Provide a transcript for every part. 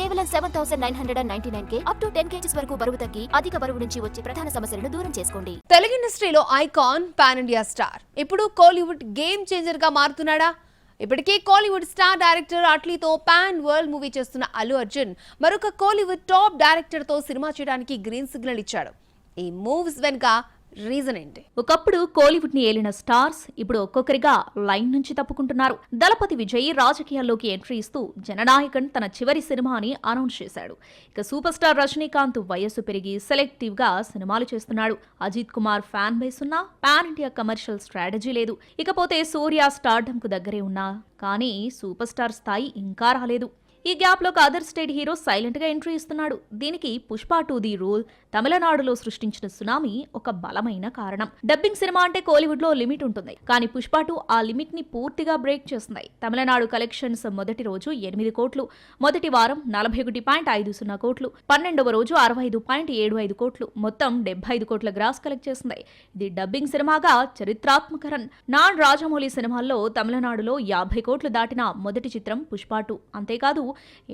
కేవలం 7,999K up to 10 kgs వరకు బరువు తగ్గి అధిక బరువు నుంచి వచ్చే ప్రధాన సమస్యలను దూరం చేసుకోండి. తెలుగు ఇండస్ట్రీలో ఐకాన్ పాన్ ఇండియా స్టార్ ఇప్పుడు కోలీవుడ్ గేమ్ చేంజర్ గా మారుతున్నాడా? ఇప్పటికే కోలీవుడ్ స్టార్ డైరెక్టర్ అట్లీతో పాన్ వరల్డ్ మూవీ చేస్తున్న అల్లు అర్జున్ మరొక కోలీవుడ్ టాప్ డైరెక్టర్ తో సినిమా చేయడానికి గ్రీన్ సిగ్నల్ ఇచ్చాడు. ఈ మూవ్స్ వెనుక రీజన్ ఏంటి? ఒకప్పుడు కోలీవుడ్ ని ఏలిన స్టార్స్ ఇప్పుడు ఒక్కొక్కరిగా లైన్ నుంచి తప్పుకుంటున్నారు. దళపతి విజయ్ రాజకీయాల్లోకి ఎంట్రీ ఇస్తూ జననాయకన్ తన చివరి సినిమా అని అనౌన్స్ చేశాడు. ఇక సూపర్ స్టార్ రజనీకాంత్ వయస్సు పెరిగి సెలెక్టివ్ గా సినిమాలు చేస్తున్నాడు. అజిత్ కుమార్ ఫ్యాన్ బేస్ ఉన్నా పాన్ ఇండియా కమర్షియల్ స్ట్రాటజీ లేదు. ఇకపోతే సూర్య స్టార్డమ్ కు దగ్గరే ఉన్నా కానీ సూపర్ స్టార్ స్థాయి ఇంకా రాలేదు. ఈ గ్యాప్ లో అదర్ స్టేట్ హీరో సైలెంట్ గా ఎంట్రీ ఇస్తున్నాడు. దీనికి పుష్ప 2 ది రూల్ తమిళనాడులో సృష్టించిన సునామీ ఒక బలమైన కారణం. డబ్బింగ్ సినిమా అంటే కోలీవుడ్ లో లిమిట్ ఉంటుంది, కానీ పుష్ప 2 ఆ లిమిట్ ని పూర్తిగా బ్రేక్ చేస్తున్నాయి. తమిళనాడు కలెక్షన్స్ మొదటి రోజు 8 కోట్లు, మొదటి వారం 41.50 కోట్లు, 12వ రోజు 65.75 కోట్లు, మొత్తం 75 కోట్ల గ్రాస్ కలెక్ట్ చేసింది. ఇది డబ్బింగ్ సినిమాగా చరిత్రాత్మక రన్. నాన్ రాజమౌళి సినిమాల్లో తమిళనాడులో 50 కోట్లు దాటిన మొదటి చిత్రం పుష్ప 2. అంతేకాదు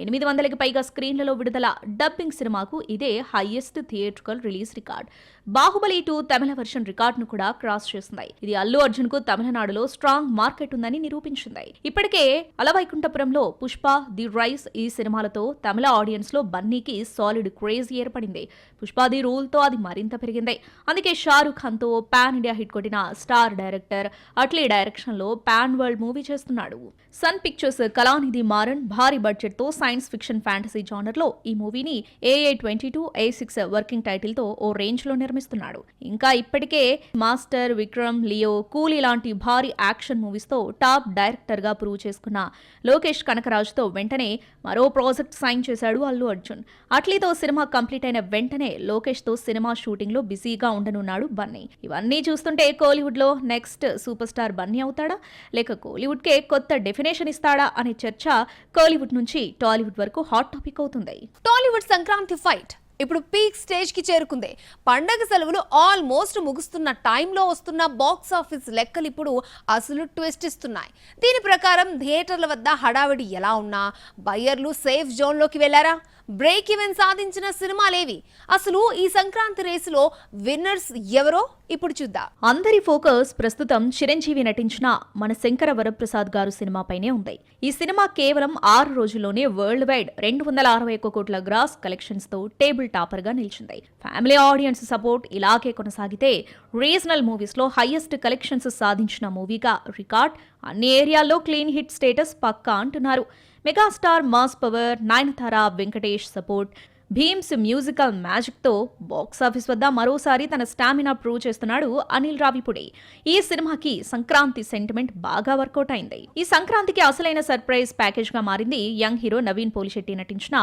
800కి పైగా స్క్రీన్లలో విడుదల. డబ్బింగ్ సినిమాకు ఇదే highest theatrical release record. Baahubali 2 తమిళ వర్షన్ రికార్డును కూడా క్రాస్ చేసింది. ఇది అల్లు అర్జున్ కు తమిళనాడులో స్ట్రాంగ్ మార్కెట్ ఉందని నిరూపించింది. ఇప్పటికే అలవైకుంఠపురంలో పుష్ప ది రైస్ ఈ సినిమాలతో తమిళ ఆడియన్స్ లో బన్నీకి సాలిడ్ క్రేజ్ ఏర్పడింది. పుష్ప ది రూల్ తో అది మరింత పెరిగింది. అందుకే షారుఖ్ ఖాన్ తో పాన్ ఇండియా హిట్ కొట్టిన స్టార్ డైరెక్టర్ అట్లీ డైరెక్షన్ లో పాన్ వరల్డ్ మూవీ చేస్తున్నాడు. సన్ పిక్చర్స్ కళానిధి మారన్ భారీ బడ్జెట్ తో సైన్స్ ఫిక్షన్ ఫ్యాంటసీ జానర్ లో ఈ మూవీని AA22 A6 వర్కింగ్ టైటిల్ తో ఓ రేంజ్ లో నిర్మిస్తున్నాడు. ఇంకా ఇప్పటికే మాస్టర్, విక్రమ్, లియో, కూలీ లాంటి భారీ యాక్షన్ మూవీస్ తో టాప్ డైరెక్టర్ గా ప్రూవ్ చేసుకున్న లోకేష్ కనకరాజ్ తో వెంటనే మరో ప్రాజెక్ట్ సైన్ చేశాడు అల్లు అర్జున్. అట్లీతో సినిమా కంప్లీట్ అయిన వెంటనే లోకేష్ తో సినిమా షూటింగ్ లో బిజీగా ఉండనున్నాడు బన్నీ. ఇవన్నీ చూస్తుంటే కోలీవుడ్ లో నెక్స్ట్ సూపర్ స్టార్ బన్నీ అవుతాడా, లేక కోలీవుడ్ కే కొత్త డెఫినేషన్ ఇస్తాడా అనే చర్చ కోలీవుడ్ నుంచి టాలీవుడ్ వరకు హాట్ టాపిక్ అవుతుంది. టాలీవుడ్ సంక్రాంతి ఫైట్ ఇప్పుడు పీక్ స్టేజ్ కి చేరుకుంది. పండగ సెలవులు ఆల్మోస్ట్ ముగుస్తున్న టైంలో వస్తున్న బాక్స్ ఆఫీస్ లెక్కలు ఇప్పుడు అసలు ట్విస్ట్ ఇస్తున్నాయి. దీని ప్రకారం థియేటర్ల వద్ద హడావిడి ఎలా ఉన్నా బయ్యర్లు సేఫ్ జోన్ లోకి వెళ్లారా? బ్రేక్ ఈవెన్ సాధించిన సినిమాలేవి? అసలు ఈ సంక్రాంతి రేసులో విన్నర్స్ ఎవరో ఇప్పుడు చూద్దాం. అందరి ఫోకస్ ప్రస్తుతం చిరంజీవి నటించిన మన శంకర వరప్రసాద్ గారు సినిమాపైనే ఉంది. ఈ సినిమా కేవలం 6 రోజుల్లోనే వరల్డ్ వైడ్ 261 కోట్ల గ్రాస్ కలెక్షన్స్ తో టేబుల్ టాపర్ గా నిలిచింది. ఫ్యామిలీ ఆడియన్స్ సపోర్ట్ ఇలాగే కొనసాగితే రీజనల్ మూవీస్ లో హైయెస్ట్ కలెక్షన్స్ సాధించిన మూవీగా రికార్డ్. అన్ని ఏరియాల్లో క్లీన్ హిట్ స్టేటస్ పక్కా అంటున్నారు. Megastar mass power, Nayanthara, Venkatesh support, Bheems musical magic తో బాక్సాఫీస్ వద్ద మరోసారి తన స్టామినా ప్రూవ్ చేస్తున్నాడు అనిల్ రావిపూడి. ఈ సినిమాకి సంక్రాంతి సెంటిమెంట్ బాగా వర్కౌట్ అయింది. ఈ సంక్రాంతికి అసలైన సర్ప్రైజ్ ప్యాకేజ్ గా మారింది యంగ్ హీరో నవీన్ పోలిశెట్టి నటించిన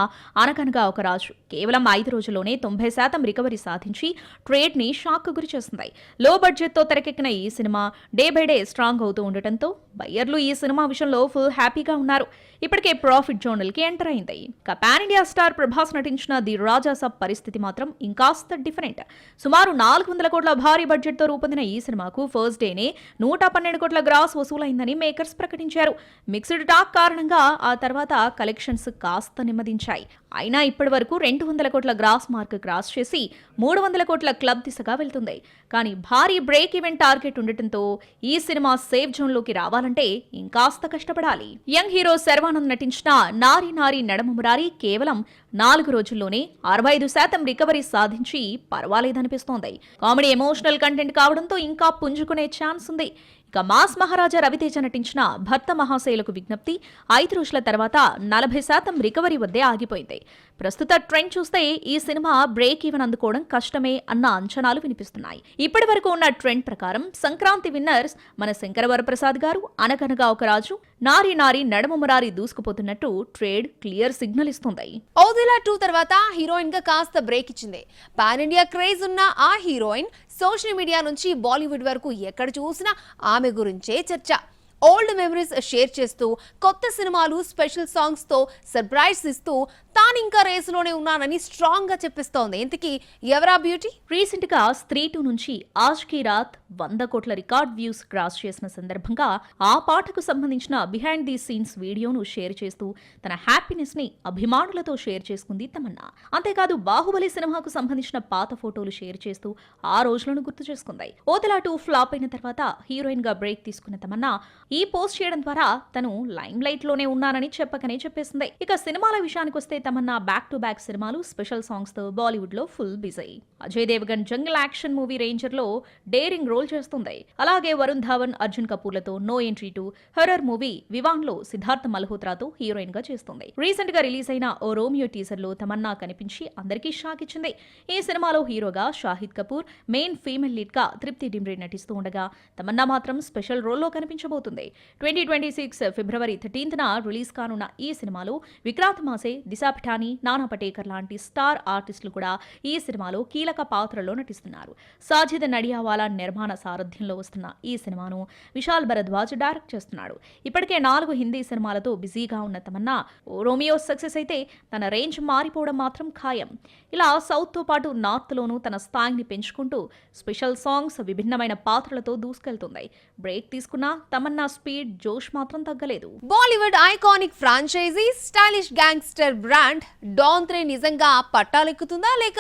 అనగనగా ఒక రాజు. కేవలం 5 రోజుల్లోనే 90% రికవరీ సాధించి ట్రేడ్ ని షాక్ గురి చేస్తుంది. లో బడ్జెట్ తో తెరకెక్కిన ఈ cinema day by day strong అవుతూ ఉండటంతో బయ్యర్లు ఈ సినిమా విషయంలో ఫుల్ హ్యాపీగా ఉన్నారు. ఇప్పటికే ప్రాఫిట్ జోనల్ కి ఎంటర్ అయింది. పాన్ ఇండియా స్టార్ ప్రభాస్ నటించిన ది రాజాసాబ్ పరిస్థితి మాత్రం ఇంకాస్త డిఫరెంట్. సుమారు 400 కోట్ల భారీ బడ్జెట్ తో రూపొందిన ఈ సినిమాకు ఫస్ట్ డేనే 112 కోట్ల గ్రాస్ వసూలైందని మేకర్స్ ప్రకటించారు. మిక్స్డ్ టాక్ కారణంగా ఆ తర్వాత కలెక్షన్స్ కాస్త నెమ్మదించాయి. అయినా ఇప్పటి వరకు 200 కోట్ల గ్రాస్ మార్క్ క్రాస్ చేసి 300 కోట్ల క్లబ్ దిశగా వెళ్తుంది. కానీ భారీ బ్రేక్ ఈవెంట్ టార్గెట్ ఉండటంతో ఈ సినిమా సేఫ్ జోన్ లోకి రావాలంటే ఇంకాస్త కష్టపడాలి. యంగ్ హీరో శర్వానంద్ నటించిన నారి నారి నడమమురారి కేవలం 4 రోజుల్లోనే 65% రికవరీ సాధించి పర్వాలేదనిపిస్తోంది. కామెడీ ఎమోషనల్ కంటెంట్ కావడంతో ఇంకా పుంజుకునే ఛాన్స్ ఉంది. ఇక మాస్ మహారాజా రవితేజ నటించిన భర్త మహాశైలకు విజ్ఞప్తి 5 రోజుల తర్వాత 40% రికవరీ వద్దే ఆగిపోయింది. ప్రస్తుత ట్రెండ్ చూస్తే ఈ సినిమా బ్రేక్ ఈవెన్ అందుకోవడం కష్టమే అన్న అంచనాలు వినిపిస్తున్నాయి. ఇప్పటి వరకు ఉన్న ట్రెండ్ ప్రకారం సంక్రాంతి విన్నర్స్ మన శంకర వరప్రసాద్ గారు, అనగనగా ఒక రాజు, నారి నారి నడమమురారి దూసుకుపోతున్నట్టు ట్రేడ్ క్లియర్ సిగ్నల్ ఇస్తుంది. ఔదిలా 2 తర్వాత హీరోయిన్ గా కాస్త బ్రేక్ ఇచ్చింది. పాన్ ఇండియా క్రేజ్ ఉన్న ఆ హీరోయిన్ సోషల్ మీడియా నుంచి బాలీవుడ్ వరకు ఎక్కడ చూసినా ఆమె గురించే చర్చ. ఓల్డ్ మెమరీస్ షేర్ చేస్తూ కొత్త సినిమాలు, స్పెషల్ సాంగ్స్ తో సర్ప్రైజ్ ఇస్తూ తాను తాను ఇంకా రేసులోనే ఉన్నానని స్ట్రాంగ్ గా చెప్పిస్తోంది. ఇంతకీ ఎవరా బ్యూటీ? రీసెంట్ గా స్త్రీ 2 నుంచి ఆజ్ కీ రాత్ 100 కోట్ల రికార్డ్ వ్యూస్ క్రాస్ చేసిన సందర్భంగా ఆ పాటకు సంబంధించిన బిహైండ్ ది సీన్స్ వీడియోను షేర్ చేస్తూ తన హ్యాపీనెస్ ని అభిమానులతో షేర్ చేసుకుంది తమన్నా. అంతేకాదు బాహుబలి సినిమాకు సంబంధించిన పాత ఫోటోలు షేర్ చేస్తూ ఆ రోజులను గుర్తు చేసుకుంది. ఓతెలా 2 ఫ్లాప్ అయిన తర్వాత హీరోయిన్ గా బ్రేక్ తీసుకున్న తమన్నా ఈ పోస్ట్ చేయడం ద్వారా తను లైమ్ లైట్ లోనే ఉన్నానని చెప్పకనే చెప్పేసింది. ఇక సినిమాల విషయానికి వస్తే తమన్నా బ్యాక్ టు బ్యాక్ సినిమాలు, స్పెషల్ సాంగ్స్ తో బాలీవుడ్ లో full busy. Ajay Devgan jungle action movie Ranger లో డేరింగ్ రోల్ చేస్తుంది. అలాగే వరుణ్ ధావన్, అర్జున్ కపూర్లతో no entry two horror movie Vivaan లో సిద్ధార్థ మల్హోత్రాతో హీరోయిన్ గా చేస్తుంది. రీసెంట్ గా రిలీజ్ అయిన ఓ రోమియో టీజర్ లో తమన్నా కనిపించి అందరికీ షాక్ ఇచ్చింది. ఈ సినిమాలో హీరోగా Shahid Kapoor, main female lead గా తృప్తి డిమ్రీ నటిస్తూ ఉండగా తమన్నా మాత్రం స్పెషల్ రోల్లో కనిపించబోతుంది. 2026 ఫిబ్రవరి 13న రిలీజ్ కానున్న ఈ సినిమాలో విక్రాంత్ మాసే, దిశా పిఠాని, నానా పటేకర్ లాంటి స్టార్ ఆర్టిస్టులు కూడా ఈ సినిమాలో కీలక పాత్రలో నటిస్తున్నారు. సాజిద్ నడియావాలా నిర్మాణ సారథ్యంలో వస్తున్న ఈ సినిమాను విశాల్ భరద్వాజ్ డైరెక్ట్ చేస్తున్నాడు. ఇప్పటికే 4 హిందీ సినిమాలతో బిజీగా ఉన్న తమన్నా ఓ రోమియో సక్సెస్ అయితే తన రేంజ్ మారిపోవడం మాత్రం ఖాయం. ఇలా సౌత్ తో పాటు నార్త్ లోనూ తన స్థాయిని పెంచుకుంటూ స్పెషల్ సాంగ్స్, విభిన్నమైన పాత్రలతో దూసుకెళ్తుంది. బ్రేక్ తీసుకున్నా తమన్నా స్పీడ్, జోష్ మాత్రం తగ్గలేదు. Bollywood iconic franchise stylish gangster brand Don 3 నిజంగా పట్టాలెక్కుతుందా లేక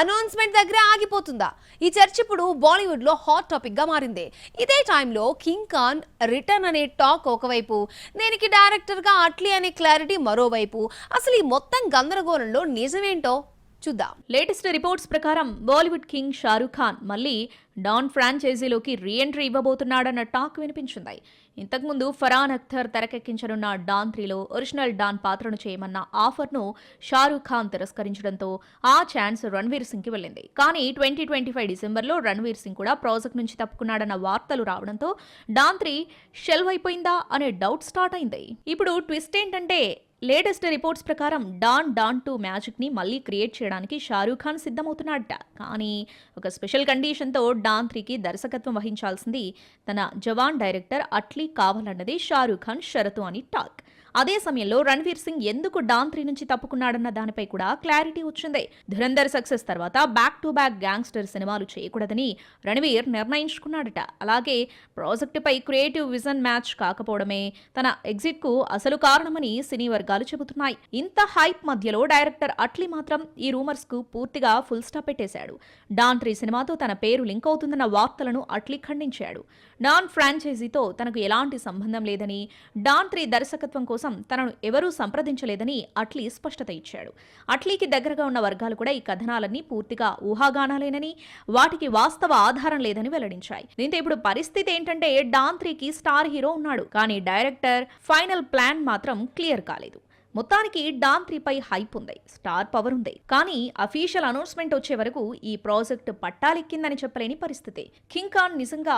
అనౌన్స్మెంట్ దగ్గర ఆగిపోతుందా? ఈ చర్చ ఇప్పుడు బాలీవుడ్ లో హాట్ టాపిక్ గా మారింది. ఇదే టైంలో కింగ్ ఖాన్ రిటర్న్ అనే టాక్ ఒకవైపు, దీనికి డైరెక్టర్ గా అట్లీ అనే క్లారిటీ మరోవైపు. అసలు ఈ మొత్తం గందరగోళంలో నిజమేంటో చూద్దాం. లేటెస్ట్ రిపోర్ట్స్ ప్రకారం బాలీవుడ్ కింగ్ షారూఖ్ ఖాన్ మళ్ళీ డాన్ ఫ్రాంచైజీలోకి రీఎంట్రీ ఇవ్వబోతున్నాడన్న టాక్ వినిపించింది. ఇంతకుముందు ఫరాన్ అఖ్తర్ తెరకెక్కించనున్న డాన్ 3లో ఒరిజినల్ డాన్ పాత్రను చేయమన్న ఆఫర్ను షారూఖ్ ఖాన్ తిరస్కరించడంతో ఆ ఛాన్స్ రణ్వీర్ సింగ్ కి వెళ్ళింది. కానీ 2025 డిసెంబర్లో రణ్వీర్ సింగ్ కూడా ప్రాజెక్ట్ నుంచి తప్పుకున్నాడన్న వార్తలు రావడంతో డాన్ 3 షెల్వ్ అయిపోయిందా అనే డౌట్ స్టార్ట్ అయింది. ఇప్పుడు ట్విస్ట్ ఏంటంటే లేటెస్ట్ రిపోర్ట్స్ ప్రకారం డాన్ 2 మ్యాజిక్ ని మళ్ళీ క్రియేట్ చేయడానికి షారూఖ్ ఖాన్ సిద్ధమవుతున్నాడట. కానీ ఒక స్పెషల్ కండిషన్తో డాన్ 3కి దర్శకత్వం వహించాల్సింది తన జవాన్ డైరెక్టర్ అట్లీ కావాలన్నది షారూఖ్ ఖాన్ షరతు అని టాక్. అదే సమయంలో రణ్వీర్ సింగ్ ఎందుకు డాన్ 3 నుంచి తప్పుకున్నాడన్న దానిపై కూడా క్లారిటీ వచ్చింది. ధురంధర్ సక్సెస్ తర్వాత బ్యాక్ టు బ్యాక్ గ్యాంగ్స్టర్ సినిమాలు చేయకూడదని రణ్వీర్ నిర్ణయించుకున్నాడట. అలాగే ప్రాజెక్టుపై క్రియేటివ్ విజన్ మ్యాచ్ కాకపోవడమే తన ఎగ్జిట్ కు అసలు కారణమని సినీ వర్గాలు చెబుతున్నాయి. ఇంత హైప్ మధ్యలో డైరెక్టర్ అట్లీ మాత్రం ఈ రూమర్స్ కు పూర్తిగా ఫుల్ స్టాప్ పెట్టేశాడు. డాన్ 3 సినిమాతో తన పేరు లింక్ అవుతుందన్న వార్తలను అట్లీ ఖండించాడు. డాన్ ఫ్రాంచైజీతో తనకు ఎలాంటి సంబంధం లేదని, డాన్ 3 దర్శకత్వం కోసం తనను ఎవరూ సంప్రదించలేదని అట్లీ స్పష్టత ఇచ్చాడు. అట్లీకి దగ్గరగా ఉన్న వర్గాలు కూడా ఈ కథనాలన్నీ పూర్తిగా ఊహాగానాలేనని, వాటికి వాస్తవ ఆధారం లేదని వెల్లడించాయి. దీంతో ఇప్పుడు పరిస్థితి ఏంటంటే డాన్ 3కి స్టార్ హీరో ఉన్నాడు, కానీ డైరెక్టర్ ఫైనల్ ప్లాన్ మాత్రం క్లియర్ కాలేదు. మొత్తానికి డాన్ 3పై హైప్ ఉంది, స్టార్ పవర్ ఉంది. కానీ అఫీషియల్ అనౌన్స్మెంట్ వచ్చే వరకు ఈ ప్రాజెక్ట్ పట్టాలెక్కిందని చెప్పలేని పరిస్థితి. కింగ్ ఖాన్ నిజంగా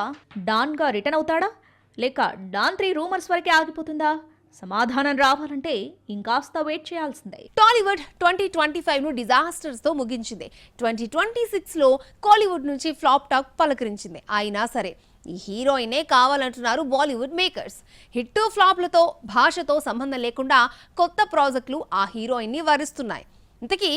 డాన్ గా రిటర్న్ అవుతాడా లేక డాన్ 3 రూమర్స్ వరకే ఆగిపోతుందా? సమాధానం రావాలంటే ఇంకాస్త వెయిట్ చేయాల్సిందే. టాలీవుడ్ 2025ను డిజాస్టర్స్ తో ముగించింది. 2026లో కాలీవుడ్ నుంచి ఫ్లాప్ టాక్ పలకరించింది. అయినా సరే ఈ హీరోయినే కావాలంటున్నారు బాలీవుడ్ మేకర్స్. హిట్ ఫ్లాప్లతో, భాషతో సంబంధం లేకుండా కొత్త ప్రాజెక్టులు ఆ హీరోయిన్ ని వరిస్తున్నాయి. ఇంతకీ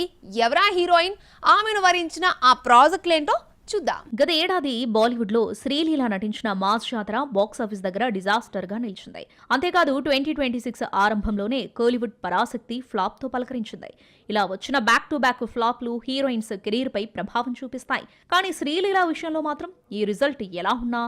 ఎవరా హీరోయిన్? ఆమెను వరించిన ఆ ప్రాజెక్టులేంటో చూద్దాం. గత ఏడాది బాలీవుడ్ లో శ్రీలీల నటించిన మాస్ జాతర బాక్సాఫీస్ దగ్గర డిజాస్టర్ గా నిలిచింది. అంతేకాదు 2026 ఆరంభంలోనే కోలీవుడ్ పరాశక్తి ఫ్లాప్ తో పలకరించింది. ఇలా వచ్చిన బ్యాక్ టు బ్యాక్ ఫ్లాప్లు హీరోయిన్స్ కెరీర్ పై ప్రభావం చూపిస్తాయి. కానీ శ్రీలీల విషయంలో మాత్రం ఈ రిజల్ట్ ఎలా ఉన్నా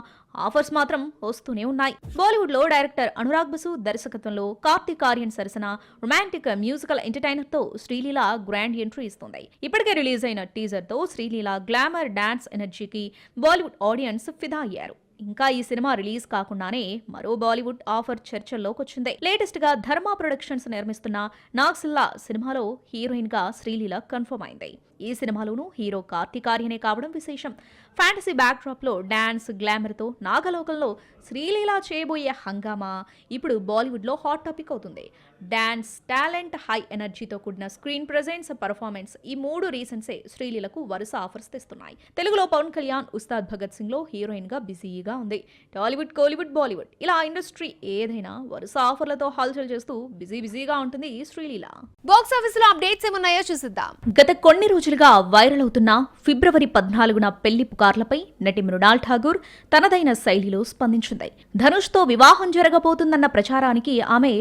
ఆఫర్స్ మాత్రం వస్తూనే ఉన్నాయి. బాలీవుడ్ లో డైరెక్టర్ అనురాగ్ బసు దర్శకత్వంలో కార్తిక్ ఆర్యన్ సరసన రొమాంటిక్ మ్యూజికల్ ఎంటర్టైనర్ తో శ్రీలీల గ్రాండ్ ఎంట్రీ ఇస్తుంది. ఇప్పటికే రిలీజ్ అయిన టీజర్ తో శ్రీలీల గ్లామర్ డాన్స్ ఎనర్జీకి బాలీవుడ్ ఆడియన్స్ ఫిదా అయ్యారు. ఇంకా ఈ సినిమా రిలీజ్ కాకుండానే మరో బాలీవుడ్ ఆఫర్ చర్చల్లోకి వచ్చింది. లేటెస్ట్ గా ధర్మా ప్రొడక్షన్స్ నిర్మిస్తున్న నాగ్సిల్లా సినిమాలో హీరోయిన్ గా శ్రీలీల కన్ఫర్మ్ అయింది. ఈ సినిమాలోనూ హీరో కార్తీక్ ఆర్యనే కావడం విశేషం. ఫ్యాంటసీ బ్యాక్డ్రాప్ లో డాన్స్ గ్లామర్ తో నాగలోకంలో శ్రీలీల చేయబోయే హంగామా ఇప్పుడు బాలీవుడ్ లో హాట్ టాపిక్ అవుతుంది. డాన్స్ టాలెంట్, హై ఎనర్జీతో కూడిన స్క్రీన్ ప్రెజెన్స్, పర్ఫార్మెన్స్ ఈ 3 రీజన్సే శ్రీలీలకు వరుస ఆఫర్స్ తెస్తున్నాయి. తెలుగులో పవన్ కళ్యాణ్ ఉస్తాద్ భగత్ సింగ్ లో హీరోయిన్ గా బిజీగా ఉంది. టాలీవుడ్, కోలీవుడ్, బాలీవుడ్ ఇలా ఇండస్ట్రీ ఏదైనా వరుస ఆఫర్లతో హల్చల్ చేస్తూ బిజీగా ఉంటుంది శ్రీలీల. బాక్స్ ఆఫీస్ లో అప్డేట్స్ ఏమున్నాయో చూసిద్దాం. గత కొన్ని రోజులుగా వైరల్ అవుతున్న ఫిబ్రవరి 14న పెళ్లి పుకార్లపై నటి మృణాల్ ఠాగూర్ తనదైన శైలిలో స్పందించింది. ధనుష్తో వివాహం జరగబోతుందన్న ప్రచారానికి ఆమె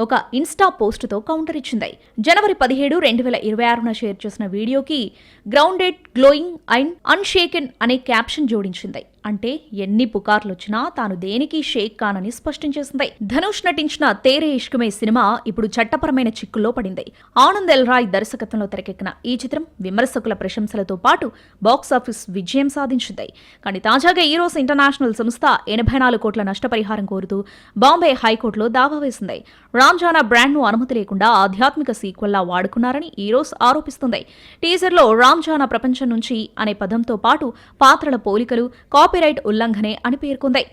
ఒక ఇన్స్టా పోస్టుతో కౌంటర్ ఇచ్చింది. జనవరి 17, 2026న షేర్ చేసిన వీడియోకి గ్రౌండెడ్, గ్లోయింగ్ అండ్ అన్షేకెన్ అనే క్యాప్షన్ జోడించింది. అంటే ఎన్ని పుకార్లొచ్చినా తాను దేనికి షేక్ కానని స్పష్టం చేసింది. ధనుష్ నటించిన తేరే ఇష్కమే సినిమా ఇప్పుడు చట్టపరమైన చిక్కుల్లో పడింది. ఆనంద్ ఎల్ రాయ్ దర్శకత్వంలో తెరకెక్కిన ఈ చిత్రం విమర్శకుల ప్రశంసలతో పాటు బాక్సాఫీస్ విజయం సాధించింది. కానీ తాజాగా ఈరోస్ ఇంటర్నేషనల్ సంస్థ 84 కోట్ల నష్టపరిహారం కోరుతూ బాంబే హైకోర్టులో దావా వేసింది. రామ్జానా బ్రాండ్ ను అనుమతి లేకుండా ఆధ్యాత్మిక సీక్వెల్లా వాడుకున్నారని ఈరోస్ ఆరోపిస్తుంది. టీజర్లో రామ్జానా ప్రపంచం నుంచి అనే పదంతో పాటు పాత్రల పోలికలు కాపీరైట్ ఉల్లంఘనే అని పేర్కొంది.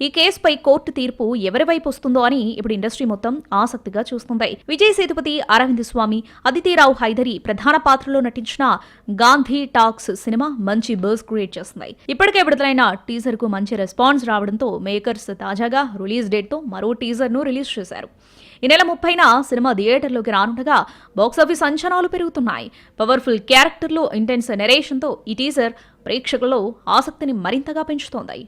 ఈ కేసుపై కోర్టు తీర్పు ఎవరి వైపు వస్తుందో అని ఇప్పుడు ఇండస్ట్రీ మొత్తం ఆసక్తిగా చూస్తుంది. విజయ్ సేతుపతి, అరవింద్ స్వామి, అదితిరావు హైదరి ప్రధాన పాత్రలో నటించిన గాంధీ టాక్స్ సినిమా మంచి బజ్ క్రియేట్ చేస్తుంది. ఇప్పటికే విడుదలైన టీజర్ కు మంచి రెస్పాన్స్ రావడంతో మేకర్స్ తాజాగా రిలీజ్ డేట్ తో మరో టీజర్ ను రిలీజ్ చేశారు. ఈ నెల 30న సినిమా థియేటర్లోకి రానుండగా బాక్సాఫీస్ అంచనాలు పెరుగుతున్నాయి. పవర్ఫుల్ క్యారెక్టర్లు, ఇంటెన్స్ నెరేషన్తో ఈ టీజర్ ప్రేక్షకుల్లో ఆసక్తిని మరింతగా పెంచుతోంది.